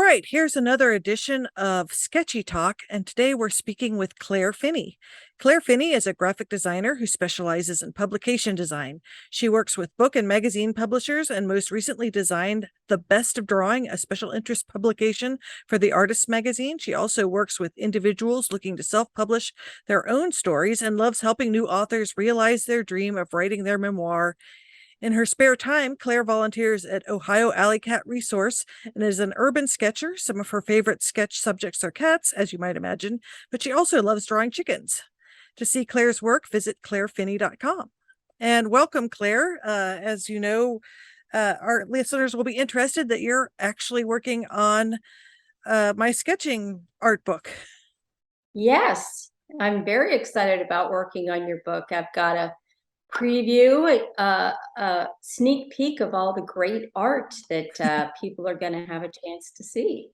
right, here's another edition of Sketchy Talk, and today we're speaking with Clare Finney. Clare Finney is a graphic designer who specializes in publication design. She works with book and magazine publishers and most recently designed The Best of Drawing, a special interest publication for the Artist magazine. She also works with individuals looking to self-publish their own stories and loves helping new authors realize their dream of writing their memoir. In her spare time, Clare volunteers at Ohio Alley Cat Resource and is an urban sketcher. Some of her favorite sketch subjects are cats, as you might imagine, but she also loves drawing chickens. To see Clare's work, visit clarefinney.com. And welcome, Clare. As you know, our listeners will be interested that you're actually working on my sketching art book. Yes, I'm very excited about working on your book. I've got a preview, a sneak peek of all the great art that people are going to have a chance to see.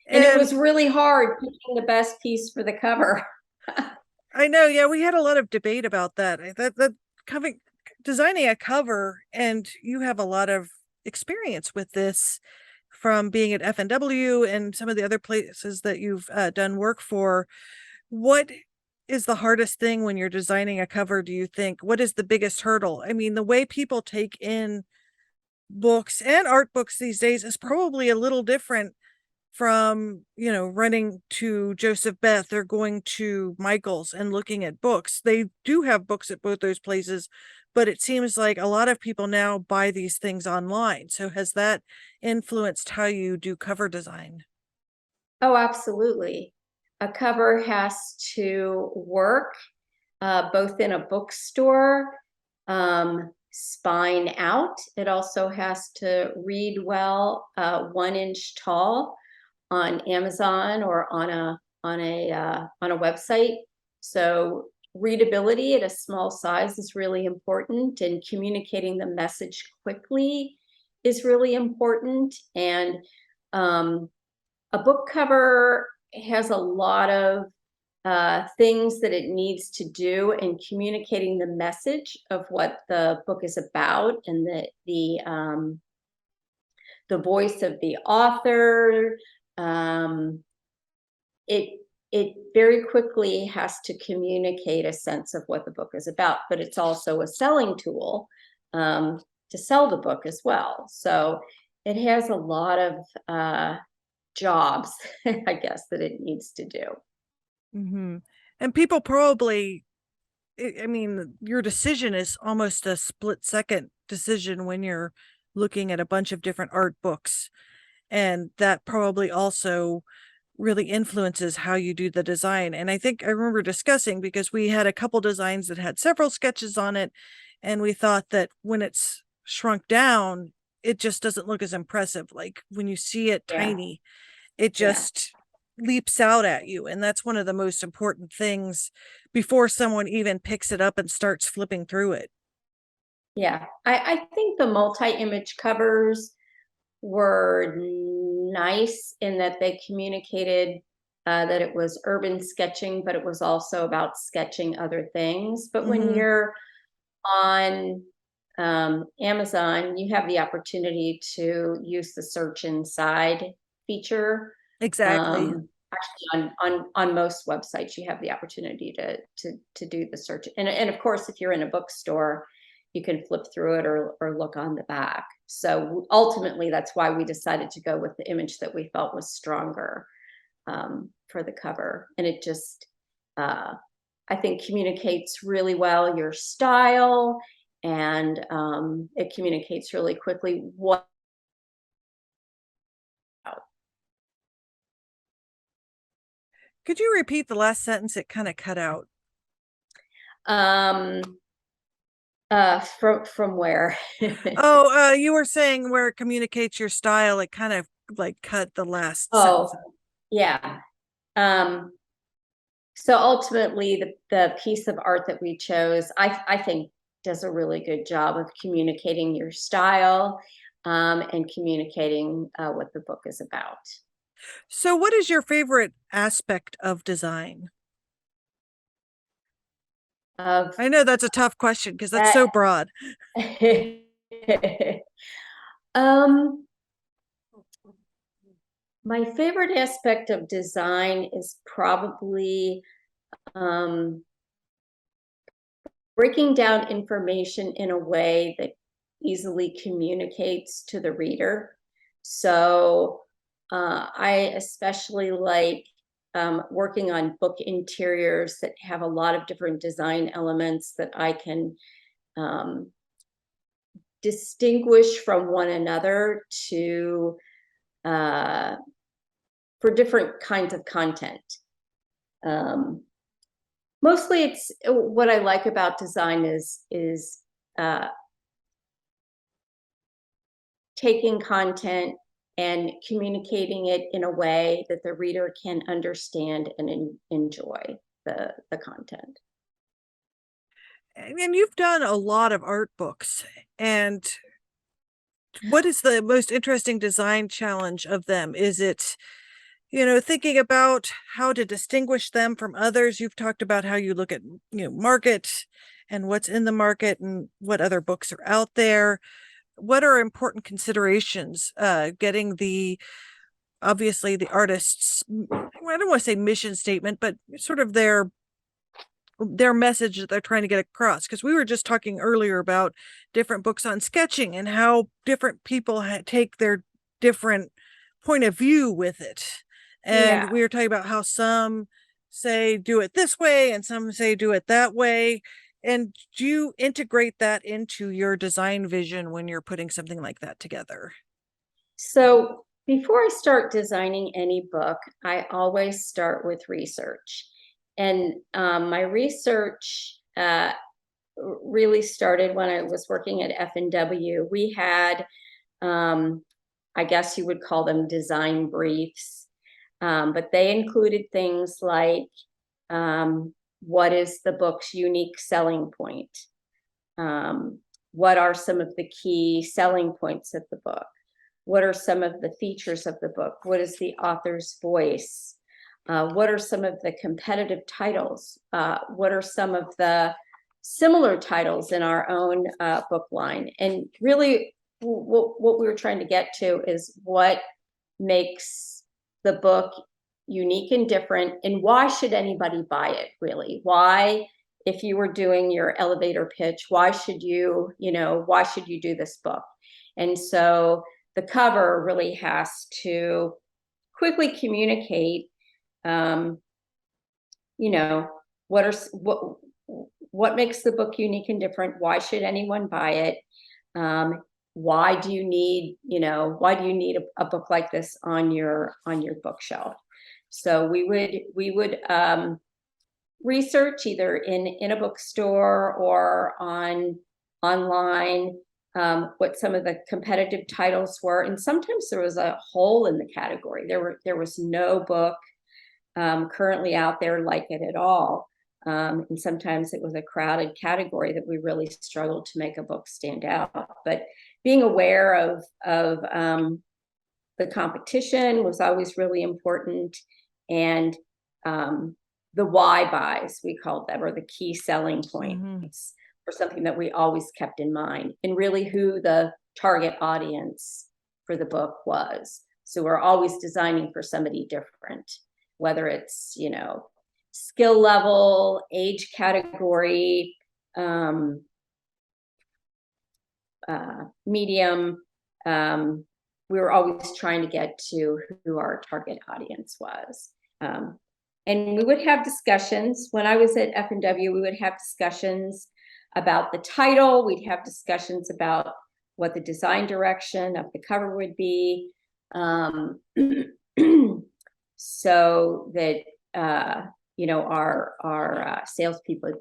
And it was really hard picking the best piece for the cover. I know, yeah, we had a lot of debate about that. Designing a cover, and you have a lot of experience with this from being at FNW and some of the other places that you've done work for. What is the hardest thing when you're designing a cover, do you think? What is the biggest hurdle? I mean, the way people take in books and art books these days is probably a little different from, running to Joseph Beth or going to Michael's and looking at books. They do have books at both those places, but it seems like a lot of people now buy these things online. So has that influenced how you do cover design? Oh, absolutely. A cover has to work both in a bookstore, spine out. It also has to read well, 1 inch tall on Amazon or on a website. So readability at a small size is really important, and communicating the message quickly is really important. And a book cover has a lot of things that it needs to do in communicating the message of what the book is about, and the voice of the author. It very quickly has to communicate a sense of what the book is about, but it's also a selling tool to sell the book as well. So it has a lot of jobs, I guess, that it needs to do. Mm-hmm. And people probably, I mean, your decision is almost a split second decision when you're looking at a bunch of different art books. And that probably also really influences how you do the design. And I think I remember discussing, because we had a couple designs that had several sketches on it, and we thought that when it's shrunk down, it just doesn't look as impressive. Like when you see it tiny, it just leaps out at you. And that's one of the most important things before someone even picks it up and starts flipping through it. Yeah, I think the multi-image covers were nice in that they communicated that it was urban sketching, but it was also about sketching other things. But when you're on Amazon, you have the opportunity to use the search inside feature. Exactly. Actually, on most websites, you have the opportunity to do the search. And of course, if you're in a bookstore, you can flip through it or look on the back. So ultimately, that's why we decided to go with the image that we felt was stronger for the cover. And it just, I think, communicates really well your style, and it communicates really quickly what. Could you repeat the last sentence? It kind of cut out. From where? Oh, you were saying where it communicates your style. It kind of like cut the last sentence. Yeah. So ultimately, the piece of art that we chose, I think, does a really good job of communicating your style and communicating what the book is about. So what is your favorite aspect of design? I know that's a tough question because that's so broad. um My favorite aspect of design is probably breaking down information in a way that easily communicates to the reader. So I especially like working on book interiors that have a lot of different design elements that I can um, distinguish from one another to for different kinds of content. Um, Mostly it's what I like about design is uh, taking content and communicating it in a way that the reader can understand and enjoy the content. And you've done a lot of art books. And what is the most interesting design challenge of them? Is it, thinking about how to distinguish them from others? You've talked about how you look at, market and what's in the market and what other books are out there. What are important considerations? Getting obviously the artist's, I don't want to say mission statement, but sort of their message that they're trying to get across, because we were just talking earlier about different books on sketching and how different people take their different point of view with it. And Yeah. we were talking about how some say do it this way and some say do it that way. And do you integrate that into your design vision when you're putting something like that together? So before I start designing any book, I always start with research. And my research really started when I was working at F&W. We had, I guess you would call them design briefs, but they included things like what is the book's unique selling point? What are some of the key selling points of the book? What are some of the features of the book? What is the author's voice? What are some of the competitive titles? What are some of the similar titles in our own book line? And really, what we were trying to get to is what makes the book unique and different, and why should anybody buy it, really? Why, if you were doing your elevator pitch, why should you do this book? And so the cover really has to quickly communicate, um, you know, what makes the book unique and different? Why should anyone buy it? Why do you need, a book like this on your bookshelf? So we would research either in a bookstore or online, what some of the competitive titles were, and sometimes there was a hole in the category. There was no book currently out there like it at all, and sometimes it was a crowded category that we really struggled to make a book stand out. But being aware of the competition was always really important, and the why buys, we called them, or the key selling points, were something that we always kept in mind, and really who the target audience for the book was. So we're always designing for somebody different, whether it's, skill level, age category, medium. We were always trying to get to who our target audience was. And we would have discussions. When I was at F&W, we would have discussions about the title. We'd have discussions about what the design direction of the cover would be, so that our salespeople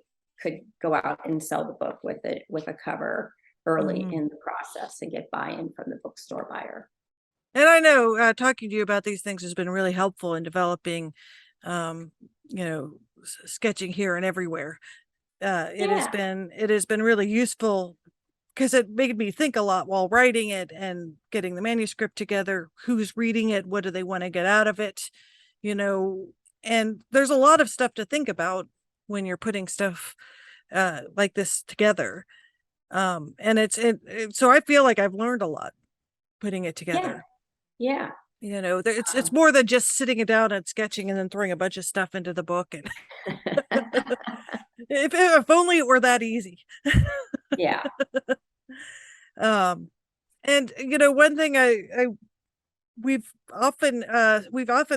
could go out and sell the book with a cover early in the process and get buy-in from the bookstore buyer. And I know talking to you about these things has been really helpful in developing, um, sketching here and everywhere. It has Yeah. been really useful because it made me think a lot while writing it and getting the manuscript together. Who's reading it? What do they want to get out of it? And there's a lot of stuff to think about when you're putting stuff like this together. And so I feel like I've learned a lot putting it Yeah. together. Yeah. It's more than just sitting it down and sketching and then throwing a bunch of stuff into the book. And if only it were that easy. Yeah. Um, and one thing I we've often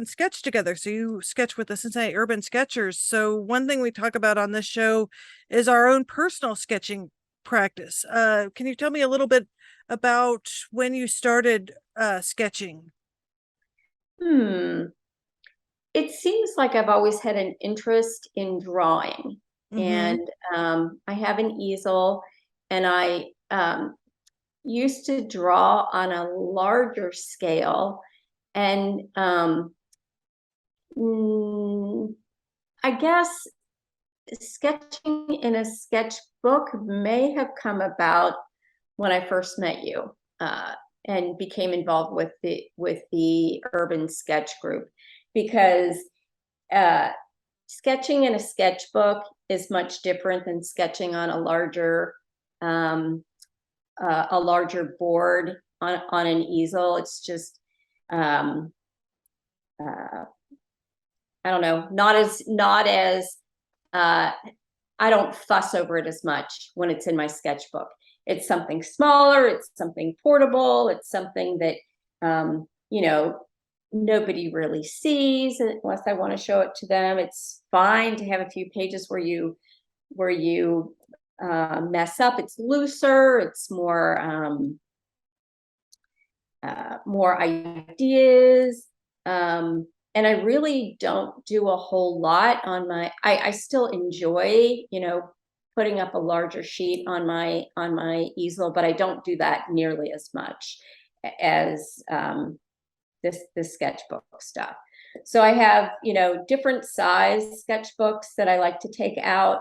sketched together. So you sketch with the Cincinnati Urban Sketchers. So one thing we talk about on this show is our own personal sketching practice. Can you tell me a little bit about when you started sketching? Hmm. It seems like I've always had an interest in drawing, Mm-hmm. and I have an easel, and I used to draw on a larger scale, and mm, I guess sketching in a sketchbook may have come about when I first met you, and became involved with the urban sketch group, because uh, sketching in a sketchbook is much different than sketching on um, a larger board on an easel. It's just um, uh, I don't know, not as uh, I don't fuss over it as much when it's in my sketchbook. It's something smaller, it's something portable, it's something that nobody really sees unless I want to show it to them. It's fine to have a few pages where you mess up. It's looser, it's more ideas. And I really don't do a whole lot on I still enjoy, putting up a larger sheet on my easel, but I don't do that nearly as much as this sketchbook stuff. So I have, different size sketchbooks that I like to take out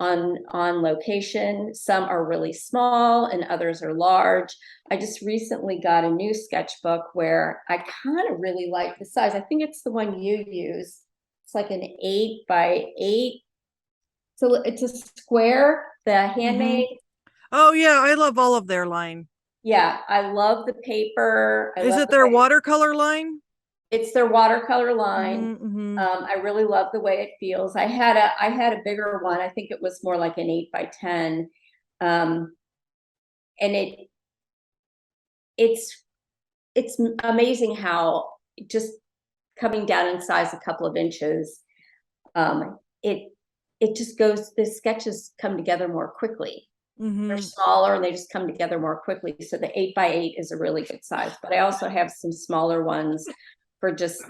on location. Some are really small and others are large. I just recently got a new sketchbook where I kind of really like the size. I think it's the one you use. It's like an 8 by 8. So it's a square, the Mm-hmm. handmade. Oh yeah, I love all of their line. Yeah, I love the paper. I Is love it the their way watercolor line? it's their watercolor line. Mm-hmm. I really love the way it feels. I had a bigger one. I think it was more like an 8 by 10. Um, and it's it's amazing how just coming down in size a couple of inches, it just goes, the sketches come together more quickly. They're Mm-hmm. smaller and they just come together more quickly. So the 8 by 8 is a really good size, but I also have some smaller ones for just,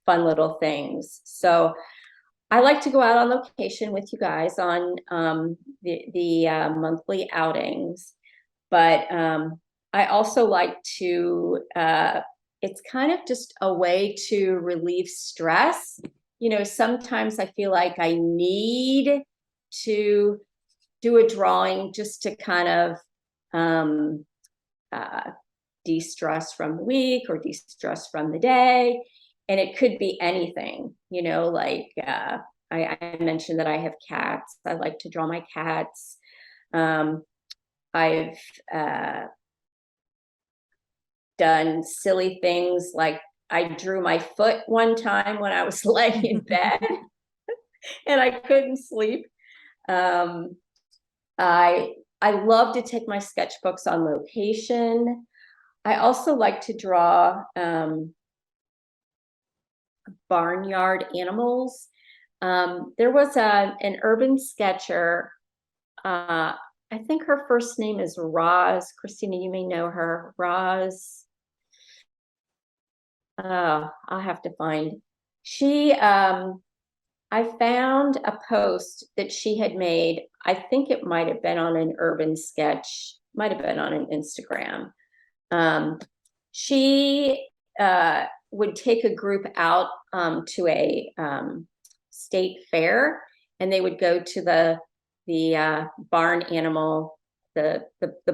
fun little things. So I like to go out on location with you guys on the monthly outings, but I also like to. It's kind of just a way to relieve stress. Sometimes I feel like I need to do a drawing just to kind of um, uh, de-stress from the week or de-stress from the day. And it could be anything, like I mentioned that I have cats. I like to draw my cats. I've done silly things like I drew my foot one time when I was laying in bed and I couldn't sleep. Um, I I love to take my sketchbooks on location. I also like to draw barnyard animals. There was an urban sketcher. I think her first name is Roz. Christina, you may know her. Roz. I'll have to find. She. I found a post that she had made. I think it might have been on an urban sketch. Might have been on an Instagram. She would take a group out to a state fair, and they would go to the barn animal, the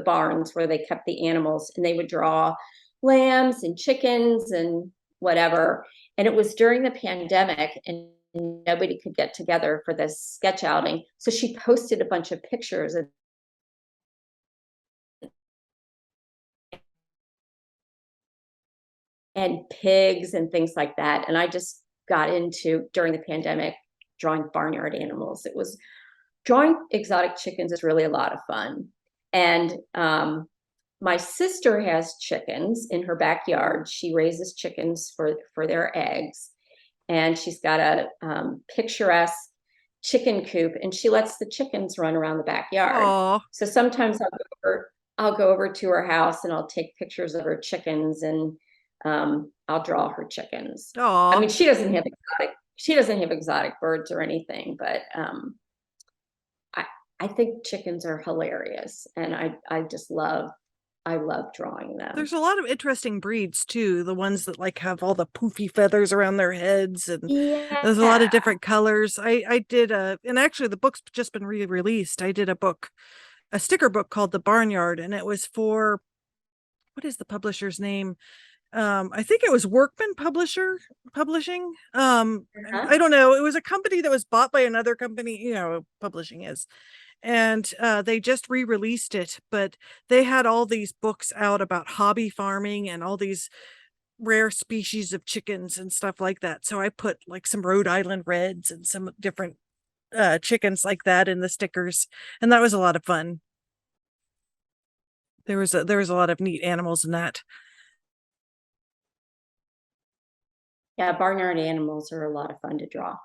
barns where they kept the animals, and they would draw lambs and chickens and whatever. And it was during the pandemic, and nobody could get together for this sketch outing. So she posted a bunch of pictures of and pigs and things like that. And I just got into, during the pandemic, drawing barnyard animals. It was drawing exotic chickens is really a lot of fun. And my sister has chickens in her backyard. She raises chickens for their eggs, and she's got a picturesque chicken coop, and she lets the chickens run around the backyard. Oh, So sometimes I'll go over to her house and I'll take pictures of her chickens, and I'll draw her chickens. I oh. mean, she doesn't have exotic birds or anything, but I I think chickens are hilarious, and I love drawing them. There's a lot of interesting breeds too. The ones that like have all the poofy feathers around their heads, and there's a lot of Yeah. different colors. I did and actually the book's just been re-released. I did a sticker book called The Barnyard, and it was for, what is the publisher's name? I think it was Workman Publishing. I Uh-huh. don't know. It was a company that was bought by another company, publishing is. And they just re-released it, but they had all these books out about hobby farming and all these rare species of chickens and stuff like that. So I put like some Rhode Island Reds and some different chickens like that in the stickers, and that was a lot of fun. There was a lot of neat animals in that. Yeah, barnyard animals are a lot of fun to draw.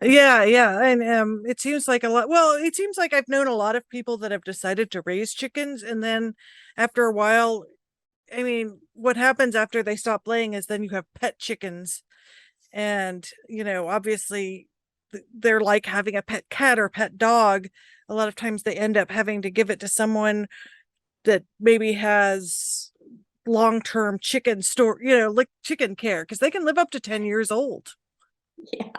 Yeah, yeah, and it seems like a lot. Well, it seems like I've known a lot of people that have decided to raise chickens, and then after a while, I mean, what happens after they stop laying is then you have pet chickens, and obviously they're like having a pet cat or pet dog. A lot of times they end up having to give it to someone that maybe has long-term chicken store, like chicken care, because they can live up to 10 years old. Yeah.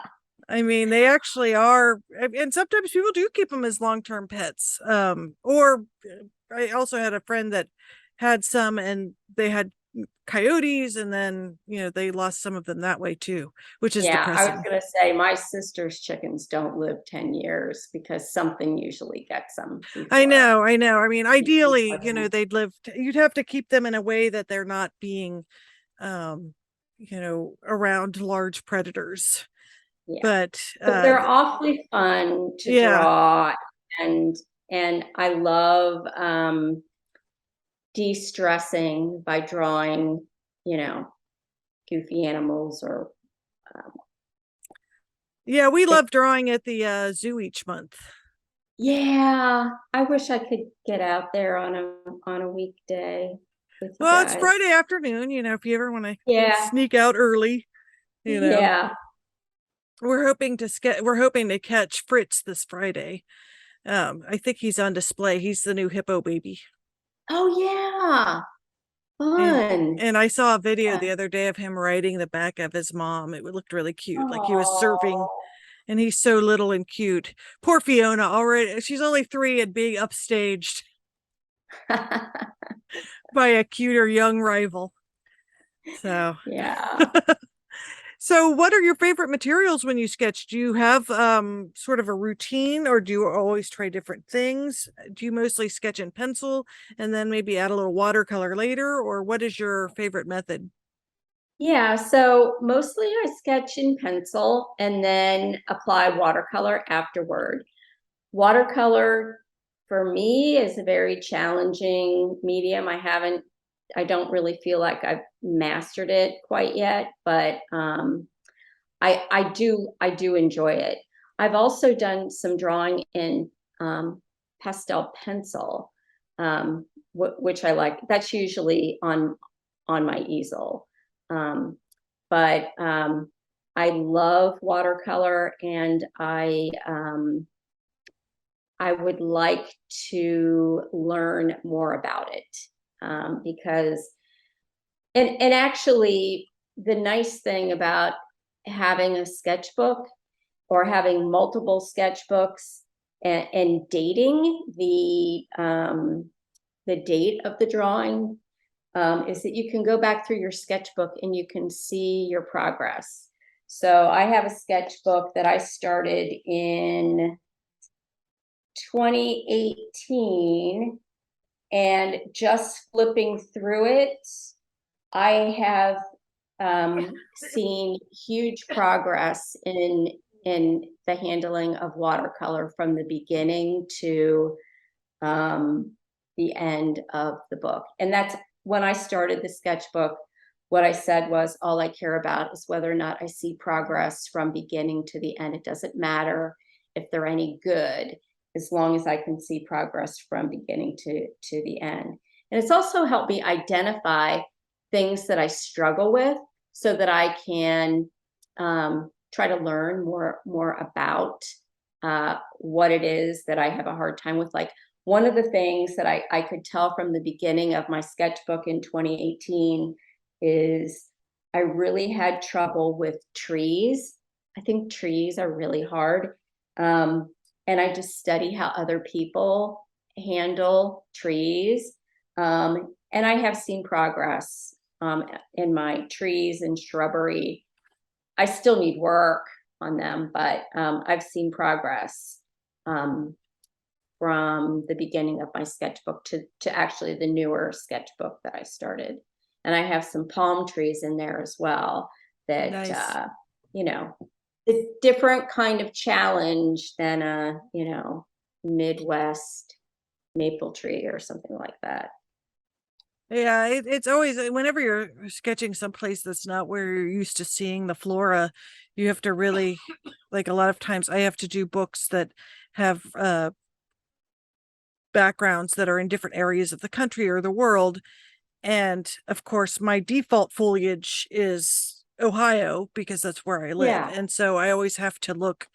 I mean, they actually are, and sometimes people do keep them as long-term pets. Or I also had a friend that had some, and they had coyotes, and then they lost some of them that way too, which is Yeah, I was depressing. gonna say my sister's chickens don't live 10 years because something usually gets them I know. I mean, ideally, before then. they'd live. You'd have to keep them in a way that they're not being, around large predators. Yeah. But But they're awfully fun to yeah, draw, and I love de-stressing by drawing, you know, goofy animals or um, yeah, we it, love drawing at the zoo each month. yeah, I wish I could get out there on a weekday with you Well, it's guys. Friday afternoon, if you ever want to Yeah. sneak out early, you know. Yeah. We're hoping to catch Fritz this Friday. I think he's on display. He's the new hippo baby. Oh yeah. And Fun. and I saw a video Yeah. the other day of him riding the back of his mom. It looked really cute, like he was surfing, Oh. and he's so little and cute. Poor Fiona, already she's only 3 and being upstaged by a cuter young rival. So Yeah. so what are your favorite materials when you sketch? Do you have sort of a routine, or do you always try different things? Do you mostly sketch in pencil and then maybe add a little watercolor later, or what is your favorite method? Yeah, so mostly I sketch in pencil and then apply watercolor afterward. Watercolor for me is a very challenging medium. I don't really feel like I've mastered it quite yet, but I do enjoy it. I've also done some drawing in pastel pencil, which I like. That's usually on my easel. Um, but I love watercolor, and I would like to learn more about it, because and actually the nice thing about having a sketchbook or having multiple sketchbooks, and dating the date of the drawing, is that you can go back through your sketchbook and you can see your progress. So I have a sketchbook that I started in 2018, and just flipping through it, I have seen huge progress in the handling of watercolor from the beginning to the end of the book. And that's when I started the sketchbook. What I said was, all I care about is whether or not I see progress from beginning to the end. It doesn't matter if they're any good, as long as I can see progress from beginning to the end. And it's also helped me identify things that I struggle with so that I can try to learn more about what it is that I have a hard time with. Like, one of the things that I could tell from the beginning of my sketchbook in 2018 is I really had trouble with trees. I think trees are really hard. And I just study how other people handle trees. And I have seen progress in my trees and shrubbery. I still need work on them, but I've seen progress from the beginning of my sketchbook to actually the newer sketchbook that I started. And I have some palm trees in there as well that, Nice. you know, a different kind of challenge than a, Midwest maple tree or something like that. Yeah, it's always whenever you're sketching someplace that's not where you're used to seeing the flora, you have to really, like, a lot of times I have to do books that have backgrounds that are in different areas of the country or the world. And of course, my default foliage is Ohio because that's where I live. Yeah. And so I always have to look.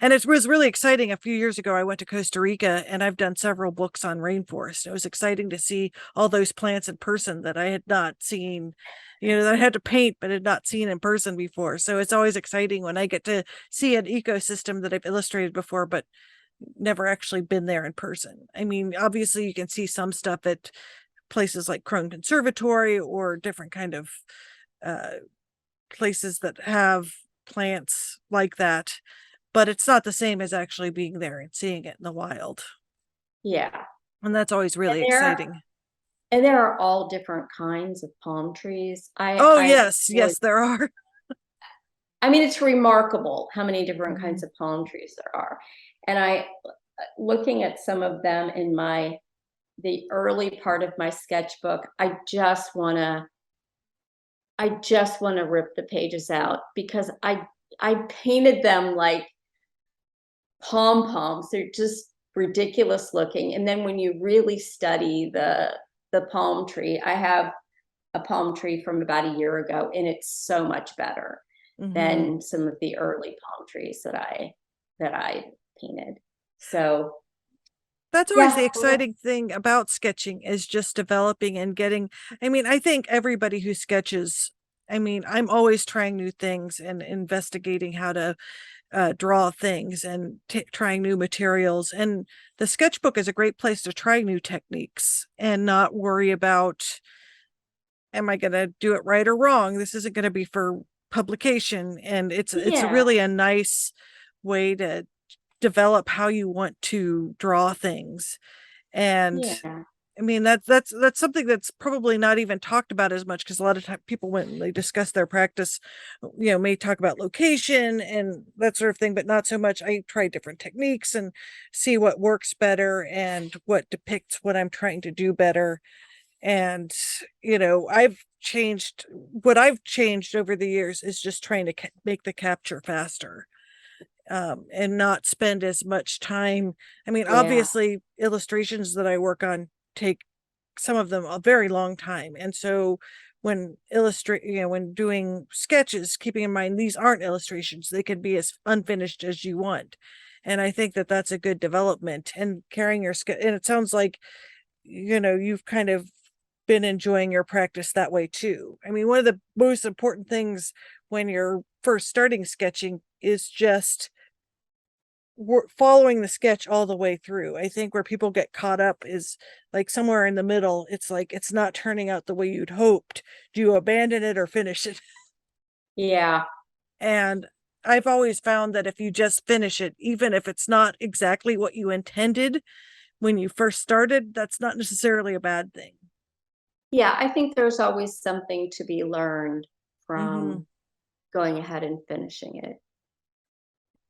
And it was really exciting. A few years ago, I went to Costa Rica and I've done several books on rainforest. It was exciting to see all those plants in person that I had not seen, that I had to paint but had not seen in person before. So it's always exciting when I get to see an ecosystem that I've illustrated before, but never actually been there in person. I mean, obviously, you can see some stuff at places like Crone Conservatory or different kind of uh, places that have plants like that, but it's not the same as actually being there and seeing it in the wild. Yeah. And that's always And really there exciting. and there are all different kinds of palm trees. Oh, I yes, was yes, there are. I mean, it's remarkable how many different kinds Mhm. of palm trees there are. And looking at some of them in the early part of my sketchbook, I just want to rip the pages out because I painted them like pom poms. They're just ridiculous looking. And then when you really study the palm tree, I have a palm tree from about a year ago, and it's so much better Mhm. than some of the early palm trees that I painted. So That's always yeah, the exciting thing about sketching is just developing and getting. I mean, I think everybody who sketches, I mean, I'm always trying new things and investigating how to draw things and trying new materials. And the sketchbook is a great place to try new techniques and not worry about, am I going to do it right or wrong? This isn't going to be for publication. And it's a yeah, really a nice way to develop how you want to draw things. And yeah, I mean, that's something that's probably not even talked about as much because a lot of time people when they discuss their practice, may talk about location and that sort of thing, but not so much. I try different techniques and see what works better and what depicts what I'm trying to do better. And I've changed over the years is just trying to make the capture faster, and not spend as much time. I mean, yeah, obviously, illustrations that I work on take some of them a very long time. And so when doing sketches, keeping in mind these aren't illustrations, they can be as unfinished as you want. And I think that that's a good development and carrying your sketch. And it sounds like, you've kind of been enjoying your practice that way too. I mean, one of the most important things when you're first starting sketching is just following the sketch all the way through. I think where people get caught up is like somewhere in the middle. It's like it's not turning out the way you'd hoped. Do you abandon it or finish it? yeah, And I've always found that if you just finish it, even if it's not exactly what you intended when you first started, that's not necessarily a bad thing. yeah. I think there's always something to be learned Hmm. from going ahead and finishing it.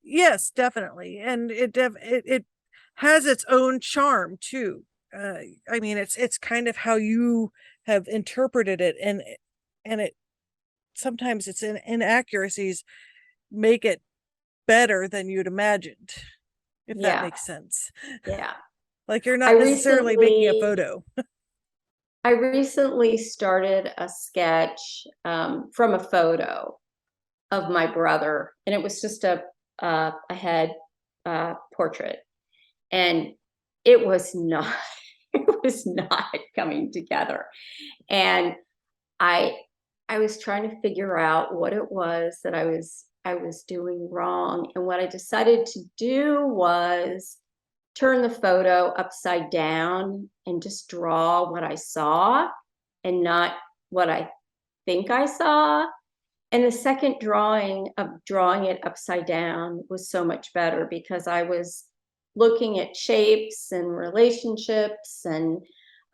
Yes, definitely. And it has its own charm too. Uh, I mean, it's kind of how you have interpreted it, and it sometimes its inaccuracies make it better than you'd imagined, if that Yeah, makes sense. yeah. Like you're I not necessarily making a recently photo. I recently started a sketch from a photo of my brother, and it was just a head portrait, and it was not it was not coming together. And I I was trying to figure out what it was that I was doing wrong. And what I decided to do was turn the photo upside down and just draw what I saw and not what I think I saw. And the second drawing of drawing it upside down was so much better because I was looking at shapes and relationships and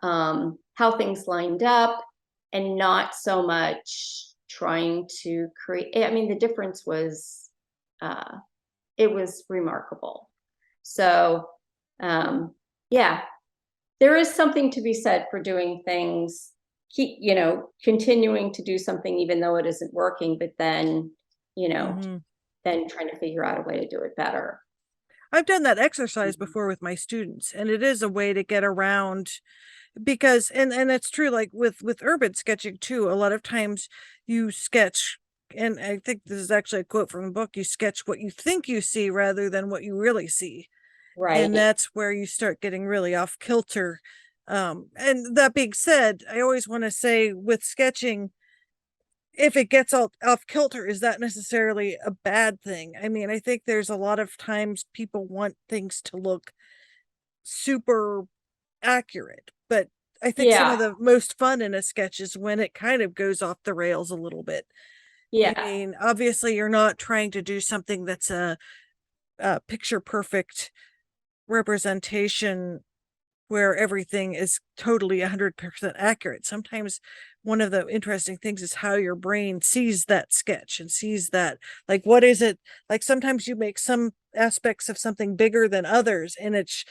how things lined up, and not so much trying to create. I mean, the difference was, uh, it was remarkable. So, yeah, there is something to be said for doing things, continuing to do something even though it isn't working, but then, you know, Hmm. then trying to figure out a way to do it better. I've done that exercise Mhm. before with my students, and it is a way to get around because and it's true, like with urban sketching too, a lot of times you sketch, and I think this is actually a quote from the book, you sketch what you think you see rather than what you really see. And Right. that's where you start getting really off kilter. And that being said, I always want to say with sketching, if it gets all off kilter, is that necessarily a bad thing? I mean, I think there's a lot of times people want things to look super accurate, but I think some Yeah. of the most fun in a sketch is when it kind of goes off the rails a little bit. I Yeah. mean, obviously you're not trying to do something that's a picture perfect representation where everything is totally 100% accurate. Sometimes one of the interesting things is how your brain sees that sketch and sees that, like, what is it? Like sometimes you make some aspects of something bigger than others, and it's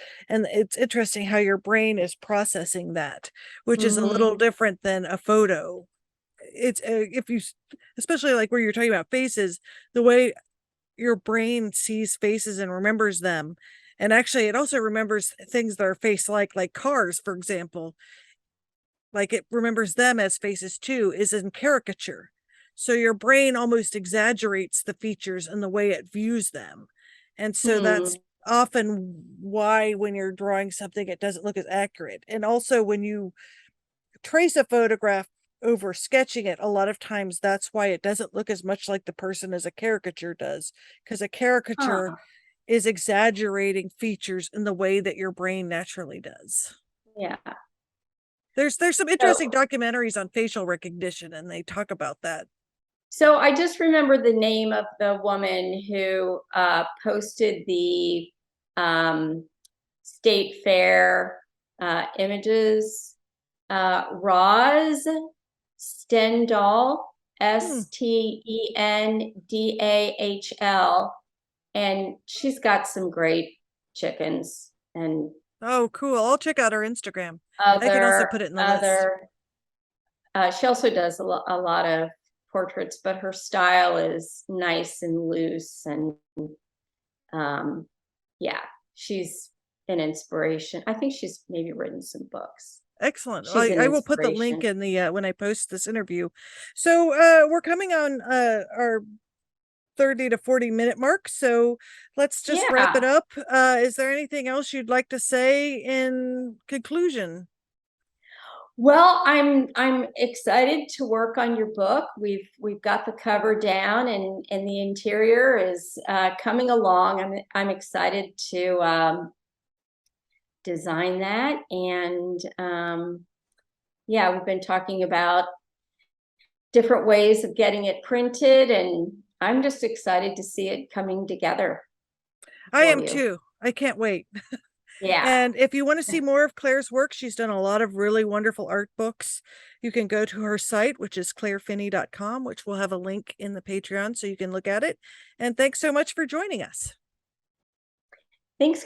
interesting how your brain is processing that, which is a Hmm. little different than a photo. It's if you especially like where you're talking about faces, the way your brain sees faces and remembers them. And actually, it also remembers things that are face like cars, for example. Like it remembers them as faces too, is in caricature. So your brain almost exaggerates the features in the way it views them. And so Hmm. that's often why when you're drawing something, it doesn't look as accurate. And also, when you trace a photograph over sketching it, a lot of times that's why it doesn't look as much like the person as a caricature does, because a caricature Huh. is exaggerating features in the way that your brain naturally does. Yeah. There's some interesting So, documentaries on facial recognition, and they talk about that. so I just remember the name of the woman who posted the state fair images. Roz Stendahl, Hmm. Stendahl, and she's got some great chickens and Oh, cool. I'll check out her Instagram. I can also other put it in the list. other. She also does a lot of portraits, but her style is nice and loose, and um, yeah, she's an inspiration. I think she's maybe written some books. Excellent. She's an I will put the link inspiration. in the when I post this interview. So we're coming on our 30 to 40-minute mark. So let's just wrap it Yeah. up. Is there anything else you'd like to say in conclusion? Well, I'm excited to work on your book. We've got the cover down, and the interior is coming along. I'm excited to design that, and yeah, we've been talking about different ways of getting it printed, and I'm just excited to see it coming together I for am you. too. I can't wait. Yeah. And if you want to see more of Claire's work, she's done a lot of really wonderful art books. You can go to her site, which is clarefinney.com, which will have a link in the Patreon so you can look at it. And thanks so much for joining us. Thanks